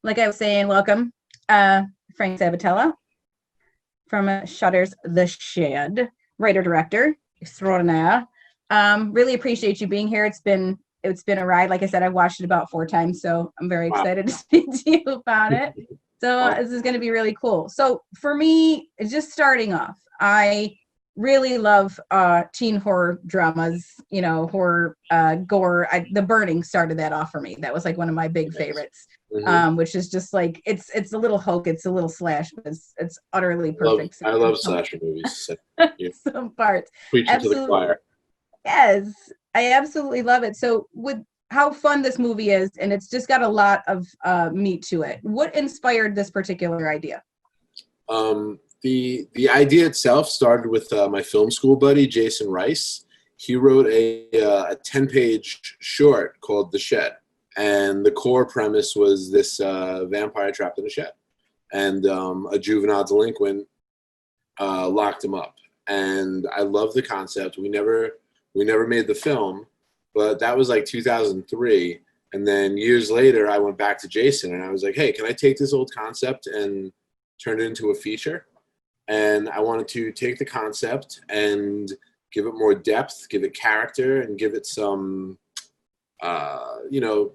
like I was saying, welcome, Frank Sabatella from Shudder's The Shade, writer-director extraordinaire. Really appreciate you being here. It's been a ride. Like I said, I've watched it about 4 times, so I'm very excited to speak to you about it. So this is going to be really cool. So for me, just starting off, I really love teen horror dramas, horror, gore. The Burning started that off for me. That was like one of my big favorites, which is just like, it's a little hoke, it's a little slash, but it's utterly perfect. I love slasher movies. Some parts. Preaching to the choir. Yes, I absolutely love it. So with how fun this movie is, and it's just got a lot of meat to it, what inspired this particular idea? The idea itself started with my film school buddy, Jason Rice. He wrote a 10-page short called The Shed. And the core premise was this vampire trapped in a shed. And a juvenile delinquent locked him up. And I love the concept. We never made the film, but that was like 2003. And then years later, I went back to Jason and I was like, hey, can I take this old concept and turn it into a feature? And I wanted to take the concept and give it more depth, give it character, and give it some, some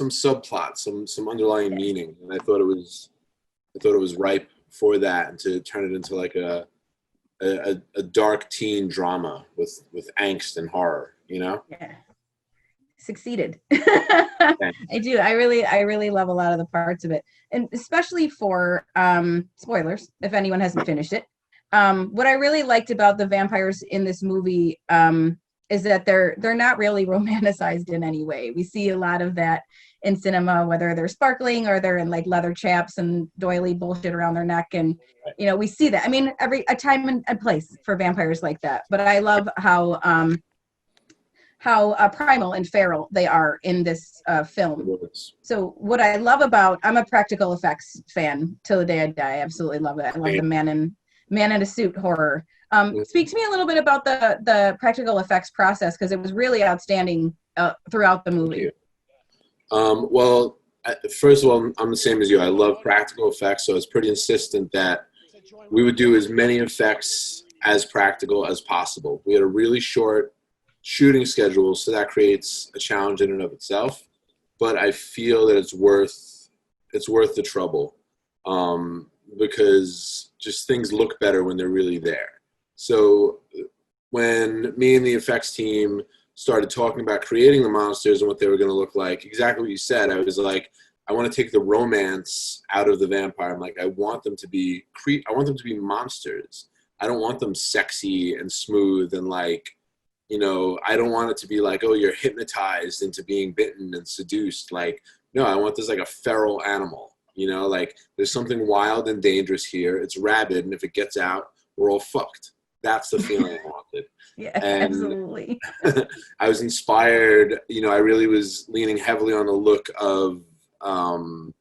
subplot, some underlying meaning. And I thought it was ripe for that, and to turn it into like a dark teen drama with angst and horror, Yeah. Succeeded. I do. I really love a lot of the parts of it, and especially for spoilers if anyone hasn't finished it. What I really liked about the vampires in this movie is that they're not really romanticized in any way. We see a lot of that in cinema, whether they're sparkling or they're in like leather chaps and doily bullshit around their neck, and we see that. I mean, a time and a place for vampires like that. But I love how primal and feral they are in this film. So what I love I'm a practical effects fan till the day I die. I absolutely love it. I love the man in a suit horror. Speak to me a little bit about the practical effects process, because it was really outstanding throughout the movie. Well, first of all, I'm the same as you. I love practical effects, so it's pretty insistent that we would do as many effects as practical as possible. We had a really short shooting schedule, so that creates a challenge in and of itself. But I feel that it's worth the trouble, because just things look better when they're really there. So when me and the effects team started talking about creating the monsters and what they were going to look like, exactly what you said, I was like, I want to take the romance out of the vampire. I'm like, I want them to be monsters. I don't want them sexy and smooth and like, I don't want it to be like, oh, you're hypnotized into being bitten and seduced. Like, no, I want this like a feral animal, like there's something wild and dangerous here. It's rabid, and if it gets out, we're all fucked. That's the feeling I wanted. Yeah, absolutely. I was inspired, I really was leaning heavily on the look of the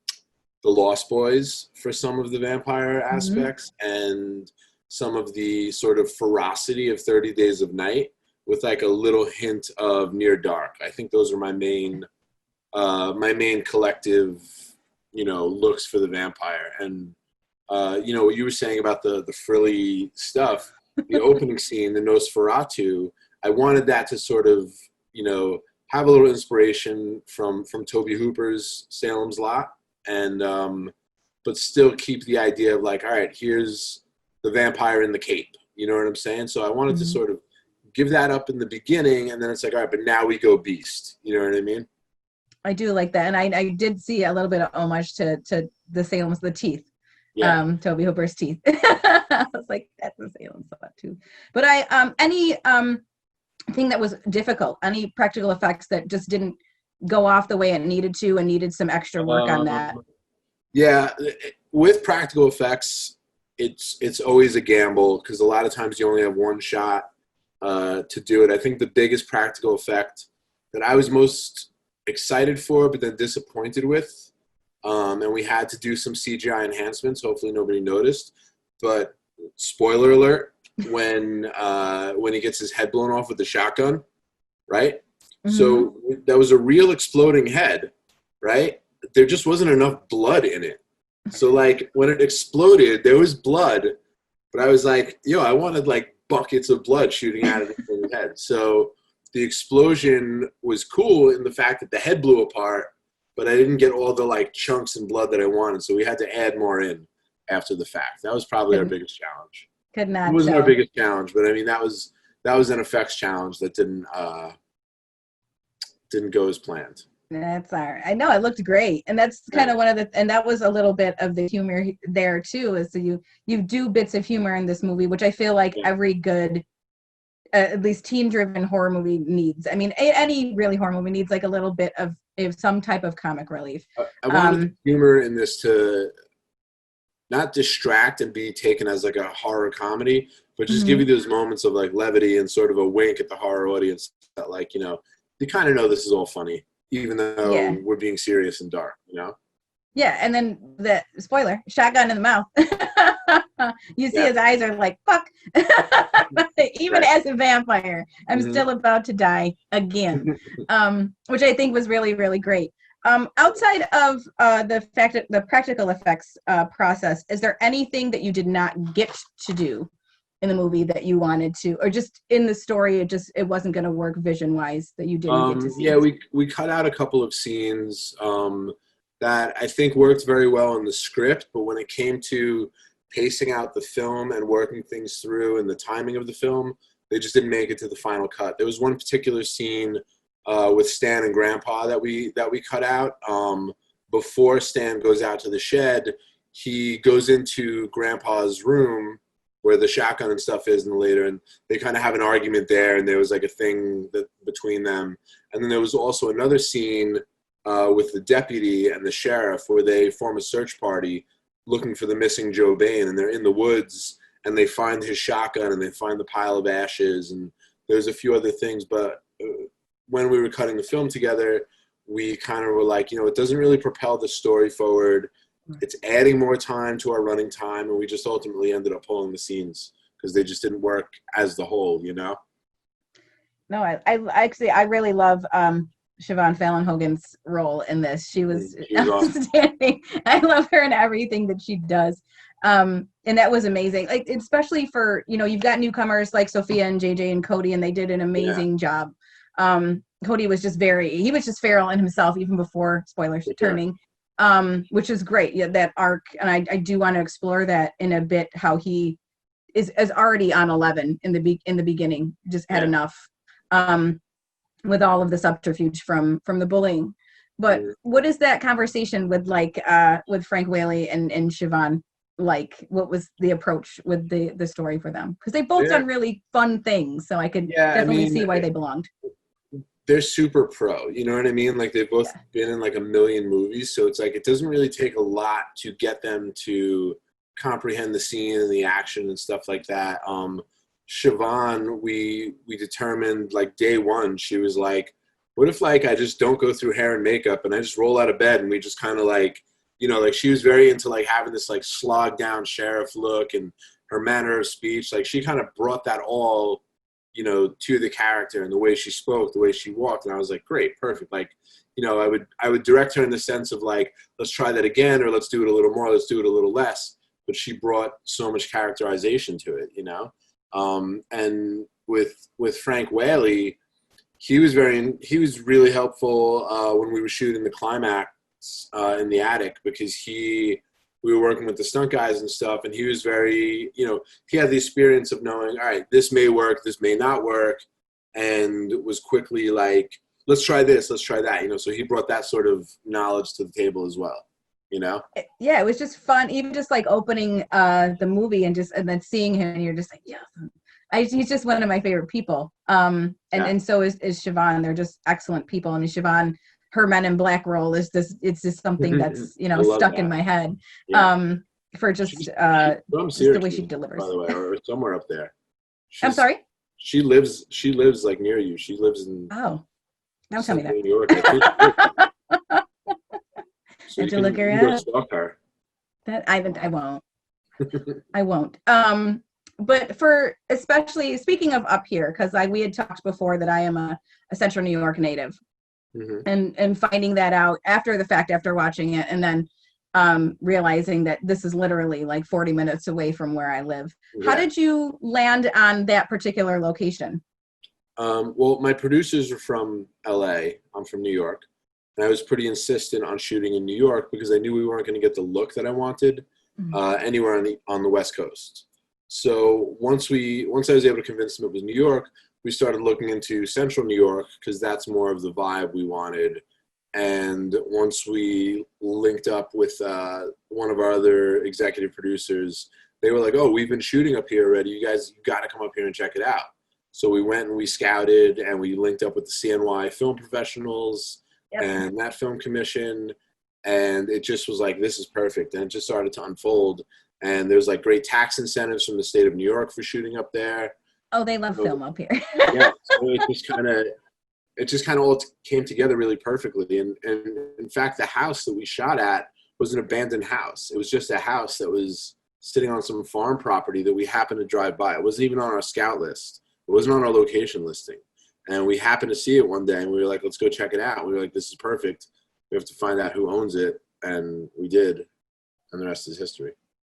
Lost Boys for some of the vampire aspects, and some of the sort of ferocity of 30 Days of Night, with like a little hint of Near Dark. I think those are my main collective, looks for the vampire. And, what you were saying about the frilly stuff, the opening scene, the Nosferatu, I wanted that to sort of, have a little inspiration from Tobe Hooper's Salem's Lot, and but still keep the idea of like, all right, here's the vampire in the cape. You know what I'm saying? So I wanted to sort of give that up in the beginning, and then it's like, all right, but now we go beast. You know what I mean? I do like that, and I did see a little bit of homage to the Salem's, the teeth. Tobe Hooper's teeth. I was like, that's the Salem's Lot too. But any thing that was difficult, any practical effects that just didn't go off the way it needed to, and needed some extra work on that? Yeah, with practical effects, it's always a gamble, because a lot of times you only have one shot to do it. I think the biggest practical effect that I was most excited for, but then disappointed with, and we had to do some CGI enhancements. Hopefully nobody noticed, but spoiler alert, when he gets his head blown off with the shotgun, right? So that was a real exploding head, right? there just wasn't enough blood in it. So like when it exploded, there was blood, but I was like, yo, I wanted like buckets of blood shooting out of the head. So the explosion was cool in the fact that the head blew apart, but I didn't get all the like chunks and blood that I wanted. So we had to add more in after the fact. That was probably our biggest challenge. Could not. It wasn't our biggest challenge, but I mean that was an effects challenge that didn't go as planned. That's all right. I know it looked great, and that's kind of one of the, and that was a little bit of the humor there too. Is that you do bits of humor in this movie, which I feel like every good, at least teen-driven horror movie needs. I mean, any really horror movie needs like a little bit of some type of comic relief. I wanted the humor in this to not distract and be taken as like a horror comedy, but just give you those moments of like levity and sort of a wink at the horror audience that like, you kind of know this is all funny, even though we're being serious and dark, Yeah, and then the spoiler, shotgun in the mouth. You see his eyes are like, fuck. Even as a vampire, I'm still about to die again. Which I think was really, really great. Outside of the practical effects process, is there anything that you did not get to do in the movie that you wanted to, or just in the story, it wasn't going to work vision wise that you didn't get to see? Yeah, we cut out a couple of scenes that I think worked very well in the script, but when it came to pacing out the film and working things through and the timing of the film, they just didn't make it to the final cut. There was one particular scene with Stan and Grandpa that we cut out. Before Stan goes out to the shed, he goes into Grandpa's room where the shotgun and stuff is, and later, and they kind of have an argument there, and there was like a thing between them. And then there was also another scene with the deputy and the sheriff where they form a search party looking for the missing Joe Bain, and they're in the woods, and they find his shotgun, and they find the pile of ashes, and there's a few other things. But when we were cutting the film together, we kind of were like, it doesn't really propel the story forward. It's adding more time to our running time, and we just ultimately ended up pulling the scenes because they just didn't work as the whole, No, I really love Siobhan Fallon Hogan's role in this. She was outstanding. Awesome. I love her in everything that she does. And that was amazing. Like, especially for, you've got newcomers like Sophia and JJ and Cody, and they did an amazing job. Cody was just he was just feral in himself, even before spoilers turning, which is great. Yeah, that arc. And I do want to explore that in a bit, how he is already on 11 in the beginning, just had enough, with all of the subterfuge from the bullying. But what is that conversation with with Frank Whaley and Siobhan like? What was the approach with the story for them? Because they've both done really fun things, so I could definitely see why they belonged. They're super pro, you know what I mean? Like, they've both been in like a million movies, so it's like it doesn't really take a lot to get them to comprehend the scene and the action and stuff like that. Siobhan, we determined like day one, she was like, what if like I just don't go through hair and makeup and I just roll out of bed, and we just kind of like, like she was very into like having this like slog down sheriff look, and her manner of speech, like she kind of brought that all, to the character, and the way she spoke, the way she walked. And I was like, great, perfect. Like, I would direct her in the sense of like, let's try that again, or let's do it a little more, let's do it a little less. But she brought so much characterization to it, and with Frank Whaley, he was really helpful when we were shooting the climax in the attic, because we were working with the stunt guys and stuff, and he was very, he had the experience of knowing, all right, this may work, this may not work, and was quickly like, let's try this, let's try that, so he brought that sort of knowledge to the table as well, Yeah, it was just fun, even just like opening the movie and then seeing him, and you're just like, he's just one of my favorite people. And so is Siobhan. They're just excellent people. I mean, Siobhan, her Men in Black role it's just something that's stuck in my head. For just just the way she delivers. By the way, or somewhere up there. I'm sorry. She lives like near you. She lives in. Oh, don't tell me that. New York. I have to look her up. Stalk her. That I won't. I won't. But for especially speaking of up here, because we had talked before that I am a Central New York native. and finding that out after the fact, after watching it, and then realizing that this is literally like 40 minutes away from where I live. How did you land on that particular location? Well, my producers are from LA. I'm from New York. And I was pretty insistent on shooting in New York because I knew we weren't going to get the look that I wanted anywhere on the West Coast. So once I was able to convince them it was New York, we started looking into Central New York because that's more of the vibe we wanted. And once we linked up with one of our other executive producers, they were like, "Oh, we've been shooting up here already. You guys got to come up here and check it out." So we went and we scouted and we linked up with the CNY film professionals and that film commission. And it just was like, this is perfect. And it just started to unfold. And there's like great tax incentives from the state of New York for shooting up there. Oh, they love film up here. Yeah. So it just kind of all came together really perfectly. And in fact, the house that we shot at was an abandoned house. It was just a house that was sitting on some farm property that we happened to drive by. It wasn't even on our scout list. It wasn't on our location listing. And we happened to see it one day and we were like, let's go check it out. We were like, this is perfect. We have to find out who owns it. And we did. And the rest is history.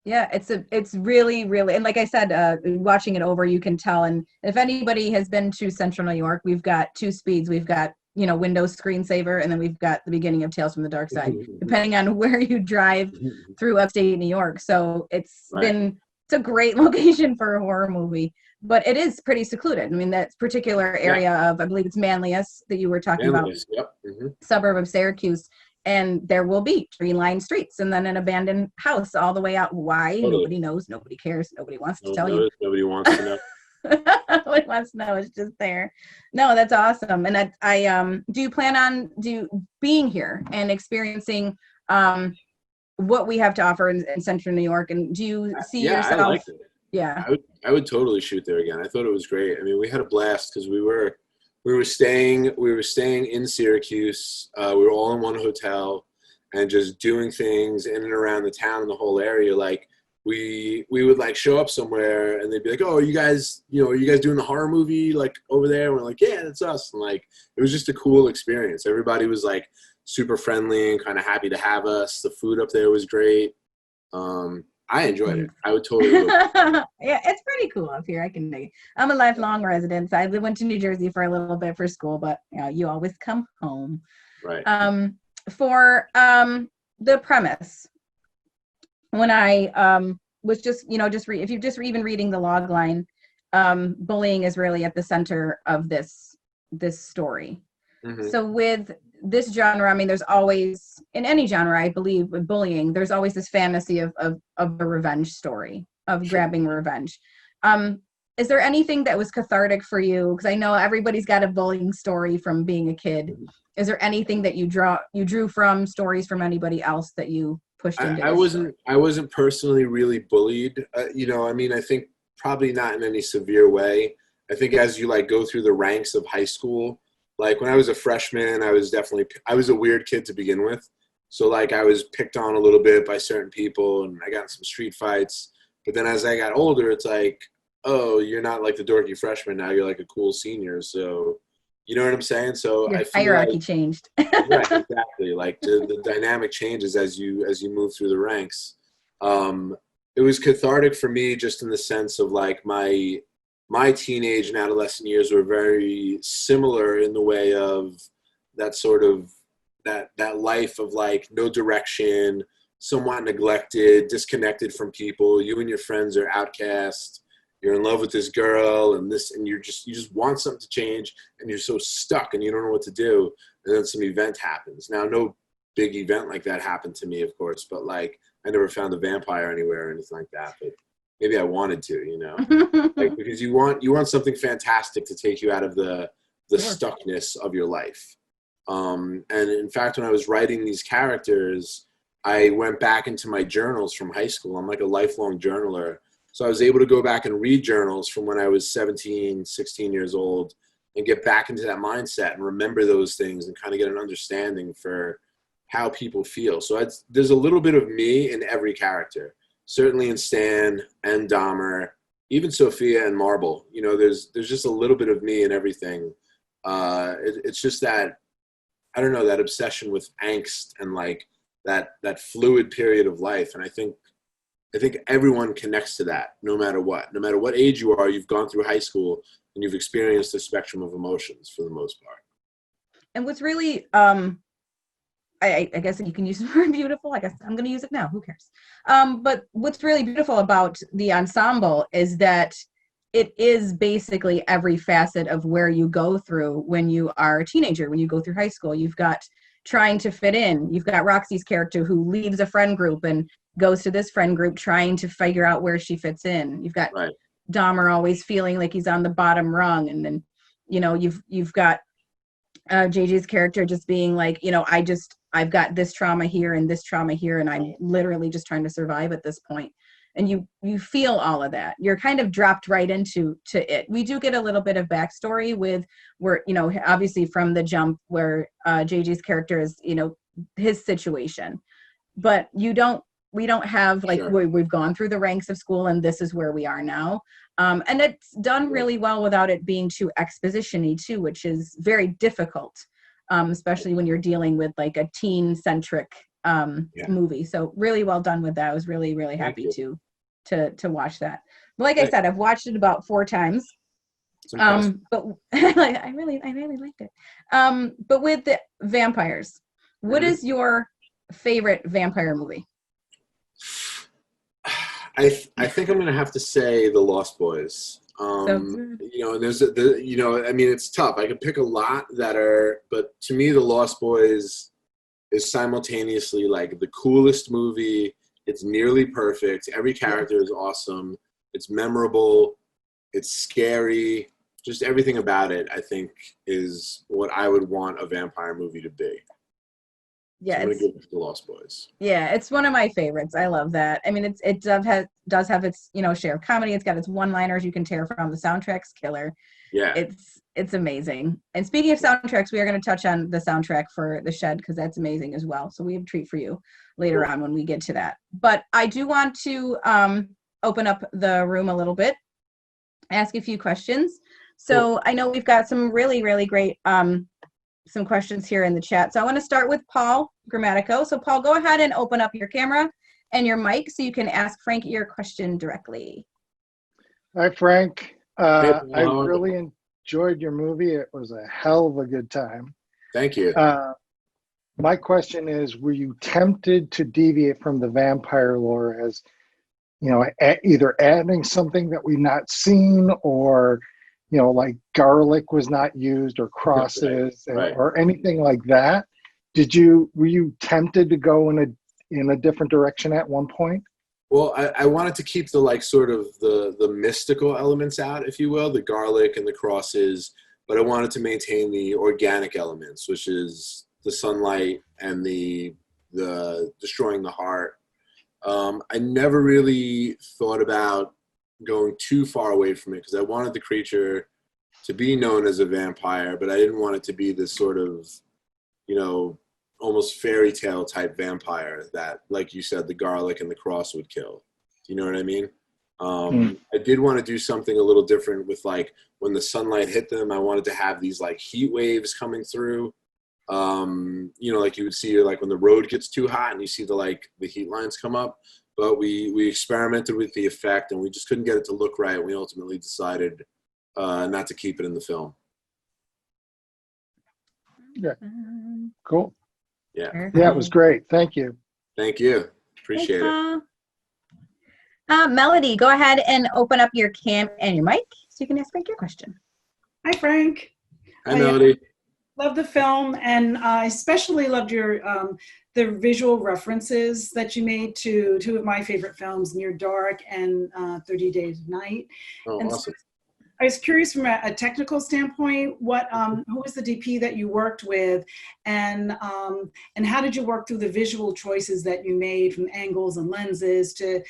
Yeah, it's really, really, and like I said, watching it over, you can tell. And if anybody has been to Central New York, we've got two speeds. We've got, Windows screensaver, and then we've got the beginning of Tales from the Dark Side, depending on where you drive through upstate New York. So it's a great location for a horror movie, but it is pretty secluded. I mean, that particular area of, I believe it's Manlius that you were talking about, suburb of Syracuse. And there will be tree-lined streets and then an abandoned house all the way out. Why? Totally. Nobody knows. Nobody cares. Nobody wants to tell you. Nobody wants to know. Nobody wants to know. It's just there. No, that's awesome. And I do you plan on being here and experiencing what we have to offer in Central New York? And do you see yourself? I liked it. Yeah. I would totally shoot there again. I thought it was great. I mean, we had a blast because we were staying in Syracuse. We were all in one hotel and just doing things in and around the town and the whole area. Like we would like show up somewhere and they'd be like, "Oh, are you guys doing the horror movie like over there?" And we're like, "Yeah, that's us." And like, it was just a cool experience. Everybody was like super friendly and kind of happy to have us. The food up there was great. I enjoyed it. I would totally do it. Yeah, it's pretty cool up here. I can dig it. I'm a lifelong resident. I went to New Jersey for a little bit for school, but you always come home. Right. For the premise, when I was just, if you're just even reading the log line, bullying is really at the center of this story. Mm-hmm. So with this genre, I mean, there's always, in any genre, I believe, with bullying, there's always this fantasy of a revenge story, of grabbing revenge. Is there anything that was cathartic for you? Because I know everybody's got a bullying story from being a kid. Is there anything that you drew from stories from anybody else that you pushed into? I wasn't personally really bullied. I mean, I think probably not in any severe way. I think as you like go through the ranks of high school, like when I was a freshman, I was a weird kid to begin with. So like I was picked on a little bit by certain people and I got in some street fights. But then as I got older, it's like, oh, you're not like the dorky freshman now. You're like a cool senior. So you know what I'm saying? So your hierarchy changed. Right, exactly. Like the dynamic changes as you move through the ranks. It was cathartic for me just in the sense of like my teenage and adolescent years were very similar in the way of that sort of that life of like no direction, somewhat neglected, disconnected from people. You and your friends are outcast. You're in love with this girl and you just want something to change and you're so stuck and you don't know what to do. And then some event happens. Now, no big event like that happened to me, of course, but like I never found a vampire anywhere or anything like that. But maybe I wanted to, like, because you want something fantastic to take you out of the stuckness of your life. And in fact, when I was writing these characters, I went back into my journals from high school. I'm like a lifelong journaler. So I was able to go back and read journals from when I was 17, 16 years old and get back into that mindset and remember those things and kind of get an understanding for how people feel. So there's a little bit of me in every character. Certainly in Stan and Dahmer, even Sophia and Marble, there's just a little bit of me in everything. It's just that I don't know, that obsession with angst and like that fluid period of life. And I think everyone connects to that, no matter what age you are. You've gone through high school and you've experienced a spectrum of emotions for the most part. And what's really, I guess you can use the word beautiful. I guess I'm going to use it now. Who cares? But what's really beautiful about the ensemble is that it is basically every facet of where you go through when you are a teenager, when you go through high school. You've got trying to fit in. You've got Roxy's character who leaves a friend group and goes to this friend group trying to figure out where she fits in. You've got Dahmer always feeling like he's on the bottom rung. And then, you've got JJ's character just being like, I've got this trauma here and this trauma here, and I'm literally just trying to survive at this point. And you feel all of that. You're kind of dropped right into it. We do get a little bit of backstory with where, obviously from the jump where JJ's character is, his situation. But we don't have like, we've gone through the ranks of school and this is where we are now. And it's done really well without it being too exposition-y too, which is very difficult, especially when you're dealing with like a teen-centric movie. So really well done with that. I was really, really happy to watch that. But like I said, I've watched it about 4 times. But I really liked it. But with the vampires, what is your favorite vampire movie? I think I'm gonna have to say The Lost Boys. And there's it's tough. I could pick a lot but to me, The Lost Boys is simultaneously like the coolest movie. It's nearly perfect. Every character is awesome. It's memorable. It's scary. Just everything about it, I think, is what I would want a vampire movie to be. Yeah, so I'm gonna give it to The Lost Boys. Yeah, it's one of my favorites. I love that. I mean, it does have its share of comedy. It's got its one-liners you can tear from. The soundtrack's killer. Yeah, it's amazing. And speaking of soundtracks, we are going to touch on the soundtrack for The Shed because that's amazing as well. So we have a treat for you later on when we get to that. But I do want to open up the room a little bit, ask a few questions. So I know we've got some really, really great some questions here in the chat. So I want to start with Paul Grammatico. So Paul, go ahead and open up your camera and your mic so you can ask Frank your question directly. Hi, Frank. I really enjoyed your movie. It was a hell of a good time. Thank you. My question is, were you tempted to deviate from the vampire lore as, either adding something that we've not seen or like garlic was not used or crosses or anything like that? Were you tempted to go in a different direction at one point? Well, I wanted to keep the like sort of the mystical elements out, if you will, the garlic and the crosses, but I wanted to maintain the organic elements, which is the sunlight and the destroying the heart. I never really thought about going too far away from it because I wanted the creature to be known as a vampire, but I didn't want it to be this sort of, almost fairy tale type vampire that, like you said, the garlic and the cross would kill. Do you know what I mean? I did want to do something a little different with like when the sunlight hit them, I wanted to have these like heat waves coming through. Like you would see like when the road gets too hot and you see the heat lines come up. But we experimented with the effect and we just couldn't get it to look right. And we ultimately decided not to keep it in the film. Yeah. Cool. Yeah. Yeah, it was great. Thank you. Thank you. Appreciate it. Melody, go ahead and open up your cam and your mic so you can ask Frank your question. Hi, Frank. Hi, Melody. Love the film, and I especially loved your the visual references that you made to 2 of my favorite films, Near Dark and 30 Days of Night. Oh, and awesome. So I was curious from a technical standpoint, who was the DP that you worked with, and how did you work through the visual choices that you made from angles and lenses to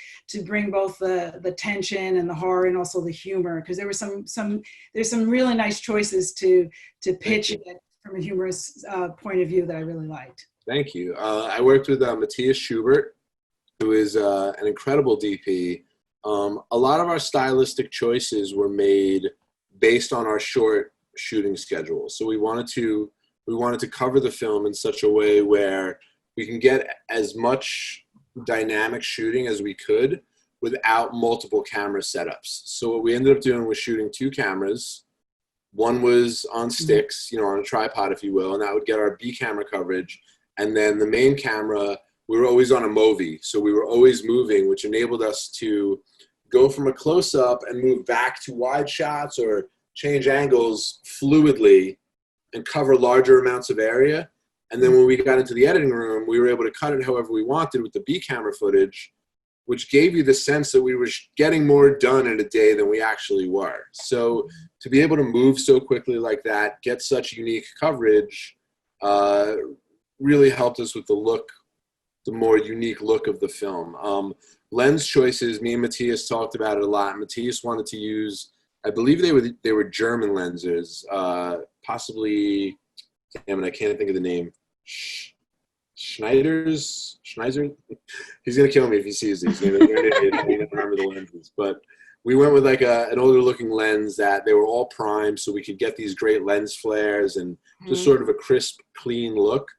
bring both the tension and the horror and also the humor? Because there were some really nice choices to pitch it from a humorous point of view that I really liked. Thank you. I worked with Matthias Schubert, who is an incredible DP. A lot of our stylistic choices were made based on our short shooting schedule. So we wanted to we wanted to cover the film in such a way where we can get as much dynamic shooting as we could without multiple camera setups. So what we ended up doing was shooting 2 cameras. One was on sticks, on a tripod, if you will, and that would get our B camera coverage. And then the main camera, we were always on a movie. So we were always moving, which enabled us to go from a close-up and move back to wide shots or change angles fluidly and cover larger amounts of area. And then when we got into the editing room, we were able to cut it however we wanted with the B camera footage, which gave you the sense that we were getting more done in a day than we actually were. So to be able to move so quickly like that, get such unique coverage, really helped us with the more unique look of the film. Lens choices, me and Matthias talked about it a lot. Matthias wanted to use, I believe they were German lenses, possibly, damn it, I can't think of the name. Schneider? He's going to kill me if he sees these. They're an idiot. I don't remember the lenses. But we went with like an older looking lens that they were all primed so we could get these great lens flares and just sort of a crisp, clean look,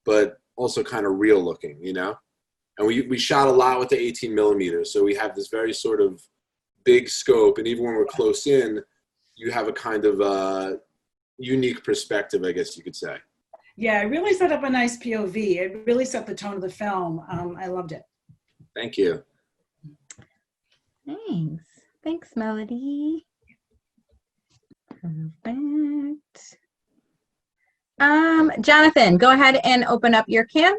but also kind of real looking, And we shot a lot with the 18 millimeters. So we have this very sort of big scope. And even when we're close in, you have a kind of unique perspective, I guess you could say. Yeah, it really set up a nice POV. It really set the tone of the film. I loved it. Thank you. Thanks, Melody. Perfect. Jonathan, go ahead and open up your cam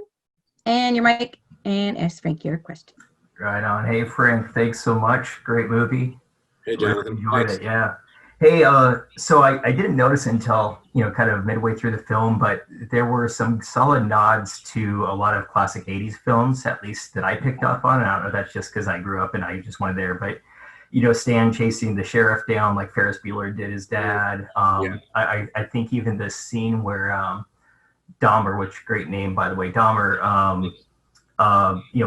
and your mic and ask Frank your question. Right on. Hey, Frank, thanks so much. Great movie. Hey, Jonathan. Really enjoyed it, yeah. Hey, so I didn't notice until, kind of midway through the film, but there were some solid nods to a lot of classic 80s films, at least that I picked up on. And I don't know if that's just because I grew up and I just went there, but, Stan chasing the sheriff down like Ferris Bueller did his dad. I think even this scene where Dahmer, which great name, by the way, Dahmer,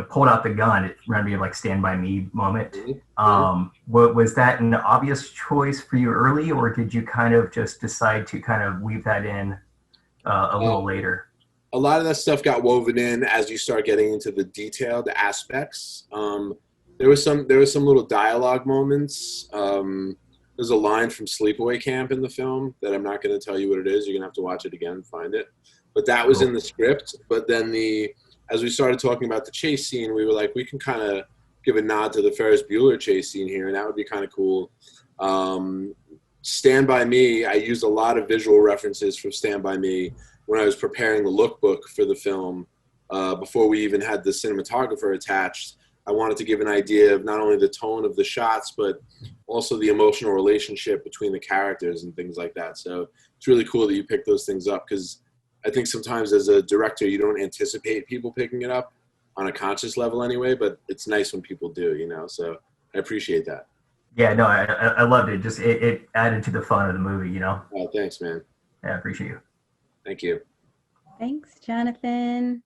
pulled out the gun. It reminded me of like Stand By Me moment. Was that an obvious choice for you early, or did you kind of just decide to kind of weave that in a little later? A lot of that stuff got woven in as you start getting into the detailed aspects. There was some little dialogue moments. There's a line from Sleepaway Camp in the film that I'm not going to tell you what it is. You're going to have to watch it again and find it. But that was in the script. But then as we started talking about the chase scene, we were like, we can kind of give a nod to the Ferris Bueller chase scene here, and that would be kind of cool. Stand By Me, I used a lot of visual references from Stand By Me when I was preparing the lookbook for the film. Before we even had the cinematographer attached, I wanted to give an idea of not only the tone of the shots, but also the emotional relationship between the characters and things like that. So it's really cool that you picked those things up, because I think sometimes as a director, you don't anticipate people picking it up on a conscious level anyway, but it's nice when people do, so I appreciate that. Yeah, no, I loved it. Just it added to the fun of the movie, Oh, thanks, man. Yeah, I appreciate you. Thank you. Thanks, Jonathan.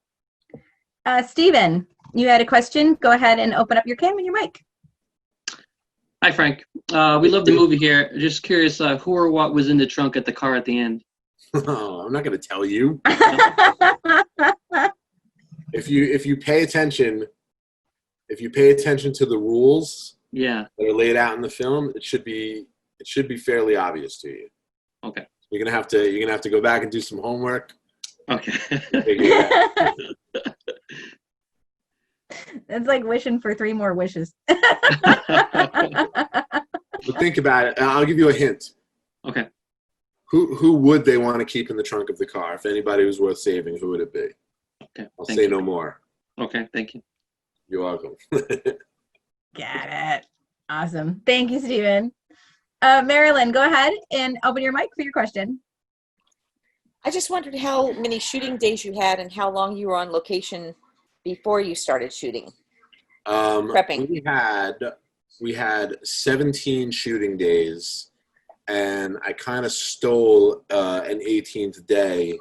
Steven, you had a question. Go ahead and open up your cam and your mic. Hi, Frank. We love the movie here. Just curious, who or what was in the trunk at the car at the end? Oh, I'm not going to tell you. If you pay attention to the rules that are laid out in the film, it should be fairly obvious to you. Okay. You're gonna have to go back and do some homework. Okay. It's like wishing for 3 more wishes. But think about it. I'll give you a hint. Okay. Who would they want to keep in the trunk of the car? If anybody was worth saving, who would it be? Okay. I'll say no more. Okay, thank you. You're welcome. Got it. Awesome. Thank you, Steven. Marilyn, go ahead and open your mic for your question. I just wondered how many shooting days you had and how long you were on location before you started shooting. Prepping. We had 17 shooting days, and I kind of stole an 18th day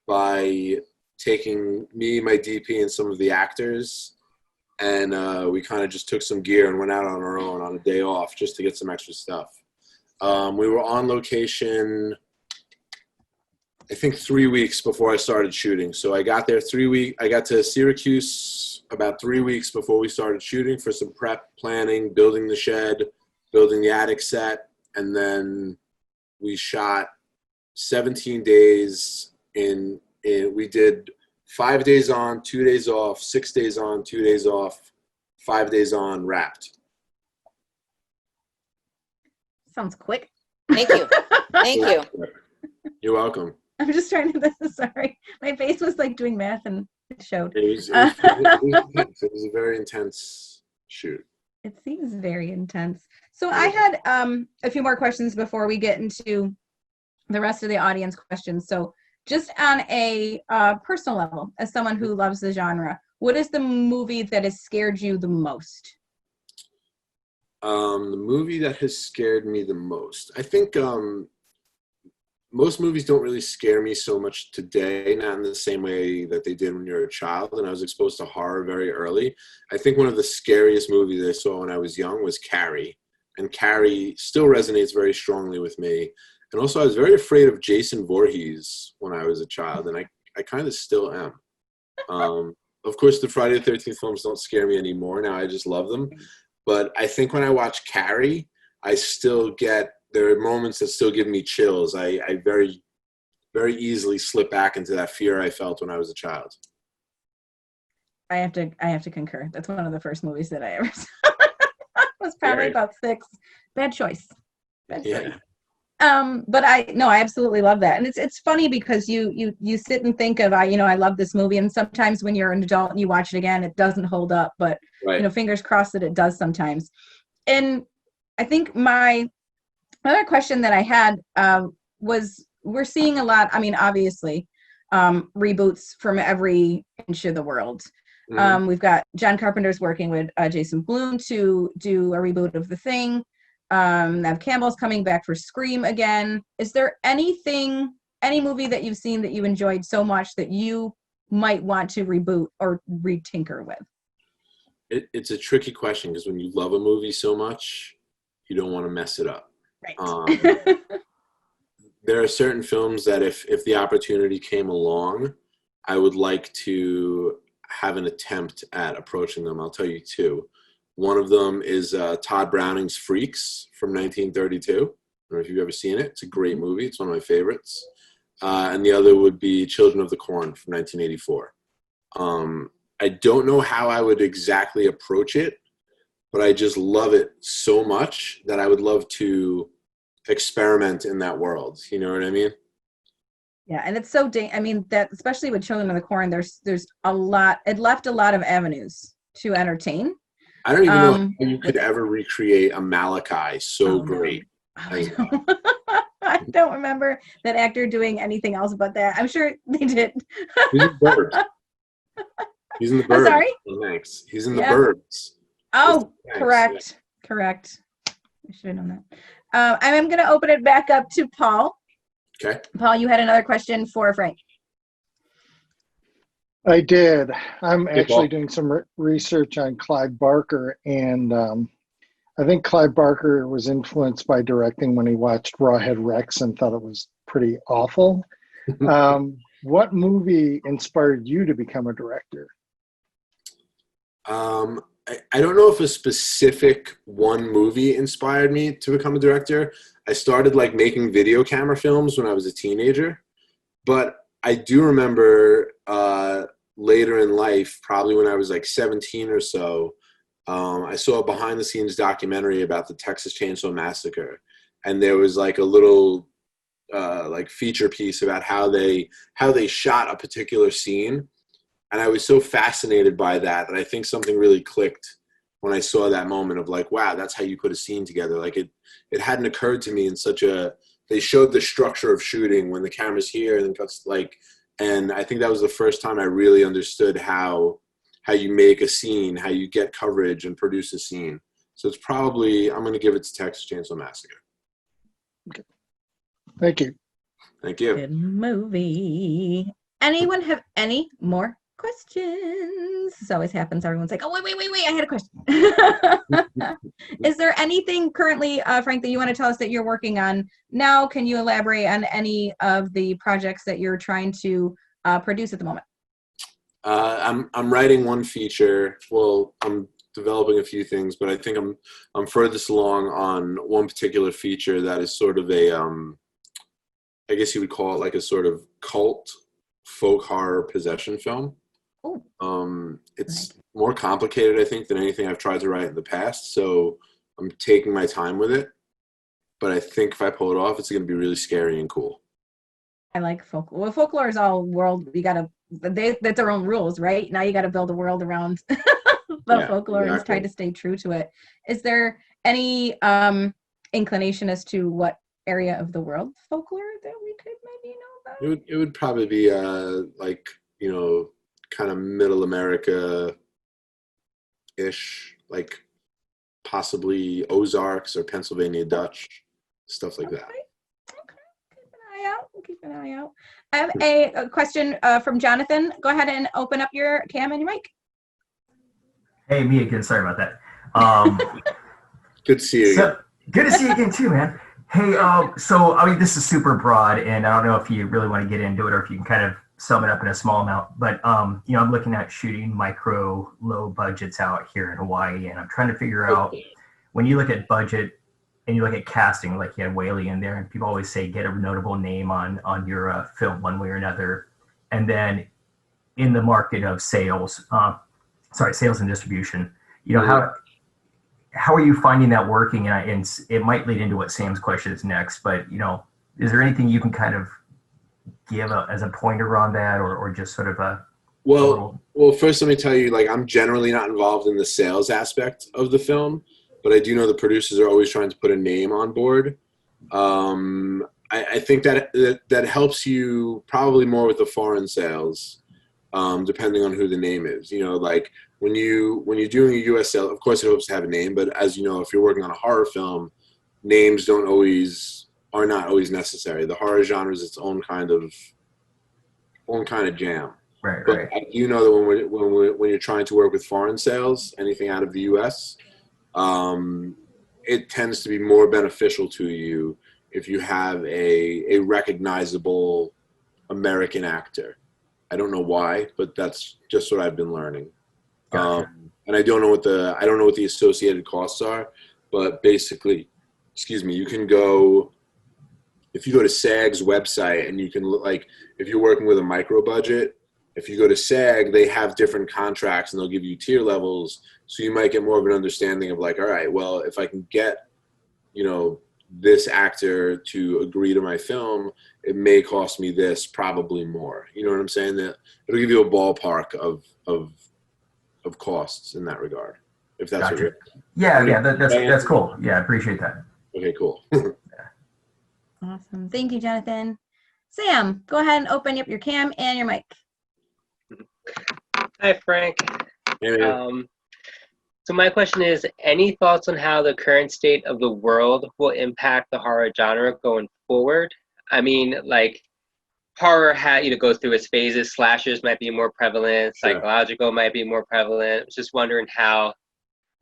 by taking me, my DP, and some of the actors, and we kind of just took some gear and went out on our own on a day off just to get some extra stuff. We were on location, I I think 3 weeks before I started shooting. So I got there I got to Syracuse about 3 weeks before we started shooting for some prep planning, building the shed, building the attic set. And then we shot 17 days we did 5 days on, 2 days off, 6 days on, 2 days off, 5 days on, wrapped. Sounds quick. Thank you. Thank you. You're welcome. I'm just trying to, sorry. My face was like doing math and it showed. It was a very intense shoot. It seems very intense. So I had a few more questions before we get into the rest of the audience questions. So just on a personal level, as someone who loves the genre, what is the movie that has scared you the most? The movie that has scared me the most, I think most movies don't really scare me so much today, not in the same way that they did when you're a child. And I was exposed to horror very early. I think one of the scariest movies I saw when I was young was Carrie. And Carrie still resonates very strongly with me. And also I was very afraid of Jason Voorhees when I was a child, and I kind of still am. Of course, the Friday the 13th films don't scare me anymore. Now I just love them. But I think when I watch Carrie, there are moments that still give me chills. I very, very easily slip back into that fear I felt when I was a child. I have to concur. That's one of the first movies that I ever saw. I was probably about 6. Bad choice. Yeah. But I absolutely love that. And it's funny because you sit and think of, I love this movie. And sometimes when you're an adult and you watch it again, it doesn't hold up, but right. Fingers crossed that it does sometimes. And I think my other question that I had was, we're seeing a lot, obviously, reboots from every inch of the world. Mm-hmm. We've got John Carpenter's working with Jason Blum to do a reboot of The Thing. Nev Campbell's coming back for Scream again. Is there any movie that you've seen that you enjoyed so much that you might want to reboot or retinker with? It's a tricky question because when you love a movie so much, you don't want to mess it up. Right. There are certain films that if the opportunity came along, I would like to have an attempt at approaching them. I'll tell you 2. One of them is Todd Browning's Freaks from 1932. I don't know if you've ever seen it. It's a great movie. It's one of my favorites. And the other would be Children of the Corn from 1984. I don't know how I would exactly approach it, but I just love it so much that I would love to experiment in that world. You know what I mean? Yeah, and it's so that especially with Children of the Corn, there's a lot. It left a lot of avenues to entertain. I don't even know how you could ever recreate a Malachi great. No. I don't remember that actor doing anything else but that. I'm sure they did. He's in the Birds. He's in the Birds. Sorry? Thanks. He's in the Birds. Oh, correct. Yeah. Correct. I should have known that. I'm going to open it back up to Paul. Okay. Paul, you had another question for Frank. I did. I'm actually doing some research on Clive Barker, and I think Clive Barker was influenced by directing when he watched Rawhead Rex and thought it was pretty awful. What movie inspired you to become a director? I don't know if a specific one movie inspired me to become a director. I started making video camera films when I was a teenager, but I do remember later in life, probably when I was 17 or so, I saw a behind the scenes documentary about the Texas Chainsaw Massacre. And there was a little feature piece about how they shot a particular scene. And I was so fascinated by that I think something really clicked when I saw that moment of wow, that's how you put a scene together. It hadn't occurred to me in they showed the structure of shooting when the camera's here and then cuts and I think that was the first time I really understood how you make a scene, how you get coverage and produce a scene. So it's probably, I'm going to give it to Texas Chainsaw Massacre. Okay. Thank you. Thank you. Good movie. Anyone have any more questions. This always happens. Everyone's like, oh, wait, I had a question. Is there anything currently, Frank, that you want to tell us that you're working on now? Can you elaborate on any of the projects that you're trying to produce at the moment? I'm writing one feature. Well, I'm developing a few things, but I think I'm furthest along on one particular feature that is sort of a, I guess you would call it like a sort of cult folk horror possession film. It's more complicated, I think, than anything I've tried to write in the past. So I'm taking my time with it, but I think if I pull it off, it's going to be really scary and cool. I like folklore. Well, folklore is all world. That's their own rules, right? Now you got to build a world around the folklore and try to stay true to it. Is there any inclination as to what area of the world folklore that we could maybe know about? It would probably be like, kind of middle America-ish, like possibly Ozarks or Pennsylvania Dutch, stuff like that. Keep an eye out. I have a question from Jonathan. Go ahead and open up your cam and your mic. Hey, me again. Sorry about that. Good to see you again. Good to see you again too, man. Hey, so I mean, this is super broad, and I don't know if you really want to get into it or if you can kind of sum it up in a small amount. But I'm looking at shooting low budgets out here in Hawaii, and I'm trying to figure out, when you look at budget and you look at casting, like you had Whaley in there, and people always say get a notable name on your film one way or another, and then in the market of sales and distribution, how are you finding that working? And it might lead into what Sam's question is next, but is there anything you can kind of give as a pointer on that, or just sort of a well, first let me tell you, like, I'm generally not involved in the sales aspect of the film, but I do know the producers are always trying to put a name on board. I think that helps you probably more with the foreign sales, depending on who the name is. Like when you're doing a U.S. sale, of course it helps to have a name, but as you know, if you're working on a horror film, names are not always necessary. The horror genre is its own kind of jam. Right. But I do know that when you're trying to work with foreign sales, anything out of the U.S., it tends to be more beneficial to you if you have a recognizable American actor. I don't know why, but that's just what I've been learning. Gotcha. And I don't know what the associated costs are, but basically, you can go, if you go to SAG's website and you can look, like, if you're working with a micro budget, if you go to SAG, they have different contracts and they'll give you tier levels. So you might get more of an understanding of, like, all right, well, if I can get, this actor to agree to my film, it may cost me this, probably more. You know what I'm saying? That it'll give you a ballpark of costs in that regard. If that's Gotcha. what Yeah, that's cool. Yeah, I appreciate that. Okay, cool. Awesome. Thank you, Jonathan. Sam, go ahead and open up your cam and your mic. Hi, Frank. Hey, man. So my question is, any thoughts on how the current state of the world will impact the horror genre going forward? I mean, like, horror goes through its phases. Slashers might be more prevalent. Sure. Psychological might be more prevalent. I was just wondering how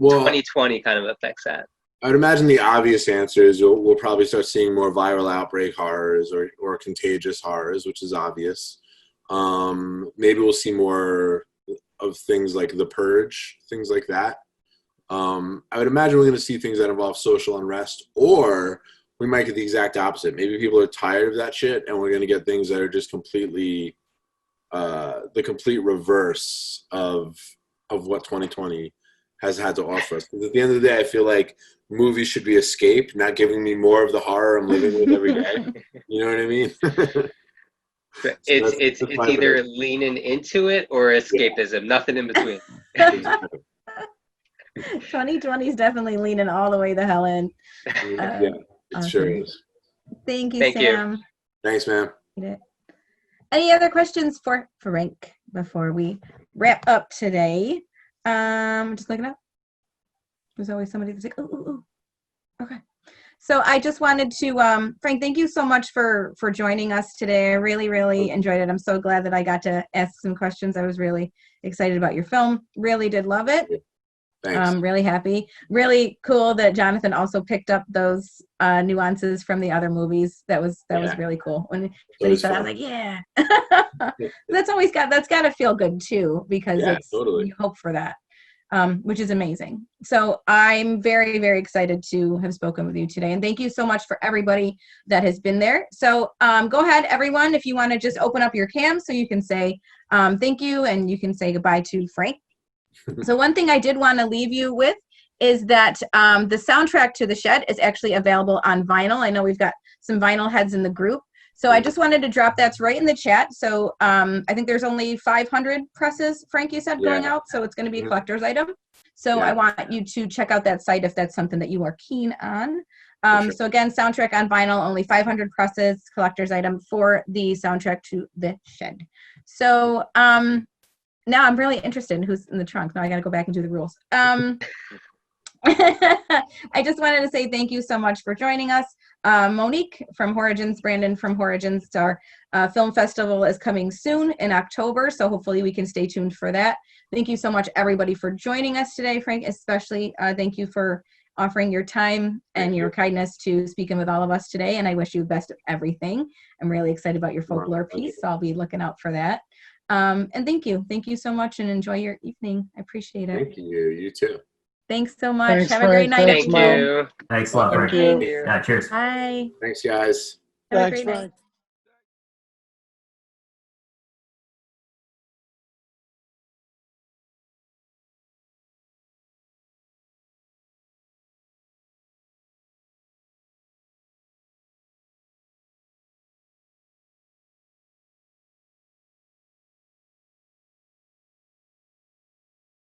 2020 kind of affects that. I'd imagine the obvious answer is we'll probably start seeing more viral outbreak horrors or contagious horrors, which is obvious. Maybe we'll see more of things like The Purge, things like that. I would imagine we're going to see things that involve social unrest, or we might get the exact opposite. Maybe people are tired of that shit, and we're going to get things that are just completely the complete reverse of what 2020 has had to offer us. Because at the end of the day, I feel like movies should be escape, not giving me more of the horror I'm living with every day. You know what I mean? It's either leaning into it or escapism, nothing in between. 2020 is definitely leaning all the way the hell in. It awesome. sure is. Thank you, Thank you. Sam. Thanks, man. Any other questions for Frank before we wrap up today? Just looking up. There's always somebody that's like, ooh. Okay. So I just wanted to, Frank, thank you so much for joining us today. I really, really enjoyed it. I'm so glad that I got to ask some questions. I was really excited about your film. Really did love it. Thanks. I'm really happy. Really cool that Jonathan also picked up those nuances from the other movies. That was really cool. When he said, I was like, yeah. That's got to feel good too, because you hope for that. Which is amazing. So I'm very, very excited to have spoken with you today. And thank you so much for everybody that has been there. So go ahead, everyone, if you want to just open up your cam so you can say thank you and you can say goodbye to Frank. So one thing I did want to leave you with is that the soundtrack to The Shed is actually available on vinyl. I know we've got some vinyl heads in the group. So I just wanted to drop that's right in the chat. So I think there's only 500 presses, Frank, you said, going out. So it's going to be a collector's item. So I want you to check out that site if that's something that you are keen on. So again, soundtrack on vinyl, only 500 presses, collector's item for the soundtrack to The Shed. So now I'm really interested in who's in the trunk. Now I got to go back and do the rules. I just wanted to say thank you so much for joining us. Monique from HorrOrigins, Brandon from HorrOrigins. Our film festival is coming soon in October, so hopefully we can stay tuned for that. Thank you so much, everybody, for joining us today. Frank, especially, thank you for offering your time and your kindness to speaking with all of us today, and I wish you the best of everything. I'm really excited about your folklore piece, so I'll be looking out for that. And thank you so much, and enjoy your evening. I appreciate it. Thank you. You too. Thanks so much. Thanks, Have a great night. Thank you. Thanks a lot, Frank. Thank you. Yeah, cheers. Bye. Thanks, guys. Have a Thanks, great night. Frank.